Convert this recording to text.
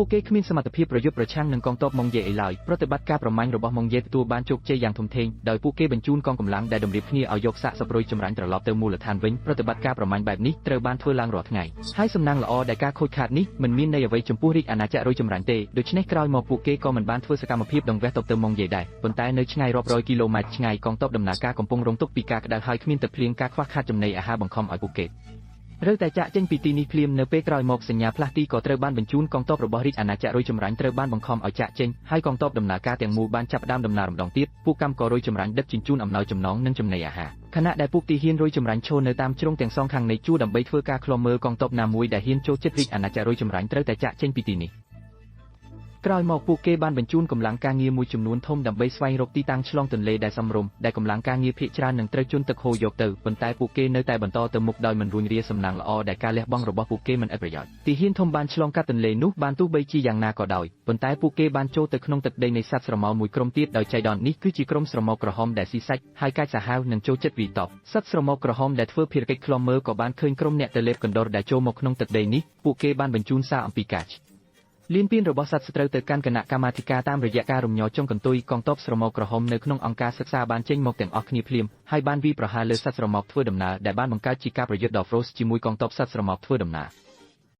ពួកគេគ្មានសមត្ថភាពប្រយុទ្ធប្រឆាំងនឹងកងទ័ពម៉ុងយេអីឡើយប្រតិបត្តិការប្រមាញ់របស់ម៉ុងយេទទួលបានជោគជ័យយ៉ាងធំធេងដោយពួកគេបញ្ជូនកងកម្លាំងដែលតម្រៀបគ្នាឲ្យយកសាកសពរុយចម្រាញ់ត្រឡប់ទៅមូលដ្ឋានវិញប្រតិបត្តិការប្រមាញ់បែបនេះត្រូវបានធ្វើឡើងរាល់ថ្ងៃហើយសំណាងល្អដែលការខូចខាតនេះមិនមានន័យអ្វីចំពោះរាជអាណាចក្ររុយចម្រាញ់ទេដូច្នេះក្រោយមកពួកគេក៏មិនបានធ្វើសកម្មភាពដង្វេះទប់ទៅម៉ុងយេដែរប៉ុន្តែនៅឆ្ងាយរាប់រយគីឡូម៉ែត្រឆ្ងាយកងទ័ពដំណើរការកំពុងរងទុក្ខពីការក្តៅហើយគ្មានទឹកភ្លៀងការខ្វះខាតចំណីអាហារបង្ខំឲ្យពួកគេរើតែចាក់ចេញពីទីនេះភ្លាមនៅពេលក្រោយមកសញ្ញាផ្លាស់ទីក៏ត្រូវបានបញ្ជូនកងទ័ពរបស់រាជអាណាចក្ររុយចម្រាញ់ត្រូវបានបង្ខំឲ្យចាក់ចេញហើយកងទ័ពដំណើរការទាំងមូលបានចាប់ផ្ដើមដំណើរម្ដងទៀតពួកកម្មកររុយចម្រាញ់ដឹកជញ្ជូនអំណោយចំណងនិងចំណីអាហារខណៈដែលពួកទាហានរុយចម្រាញ់ឈរនៅតាមជ្រុងទាំងសងខាងនៃជួរដើម្បីធ្វើការឃ្លាំមើលកងទ័ពណាមួយដែលហ៊ានចូលជិតរាជអាណាចក្ររុយចម្រាញ់ត្រូវតែចាក់ចេញពីទីនេះក្រោយមកពួកគេបានបញ្ជូនកម្លាំងការងារមួយចំនួនធំដើម្បីស្វែងរកទីតាំងឆ្លងទន្លេដែលសមរម្យដែលកម្លាំងការងារភាគច្រើននឹងត្រូវជន់ទឹកហូរយកទៅប៉ុន្តែពួកគេនៅតែបន្តទៅមុខដោយមិនរួញរាសំណាងល្អដែលការលះបង់របស់ពួកគេមិនឥតប្រយោជន៍ទាហានធំបានឆ្លងកាត់ទន្លេនោះបានទោះបីជាយ៉ាងណាក៏ដោយប៉ុន្តែពួកគេបានចូលទៅក្នុងទឹកដីនៃសត្វស្រមោលមួយក្រុមទៀតដោយចៃដន្យនេះគឺជាក្រុមស្រមោលក្រហមដែលស៊ីសាច់ហើយកាចសាហាវនឹងចូលចិត្តវីតបសត្វស្រមោលក្រហមដែលធ្វើភារកិច្ចឃ្លាំមើលក៏បានឃើញក្រុមអ្នកទៅលេបកណ្ដុរដែលចូលមកក្នុងទឹកដីនេះពួកគេបានបញ្ជូនសារអំពីការលៀនពានរបស់សត្វស្ត្រូវទៅកាន់គណៈកម្មាធិការតាមរយៈការរំញោចុងកន្ទុយកងទ័ពស្រមោលក្រហមនៅក្នុងអង្គការសិក្សាបានចេញមកទាំងអស់គ្នាភ្លាមហើយបានវាយប្រហារលើសត្វស្រមោលធ្វើដំណើរដែលបានបង្កើតជាការប្រយុទ្ធដ៏ហ្វ្រោសជាមួយកងទ័ពសត្វស្រមោលធ្វើដំណើរ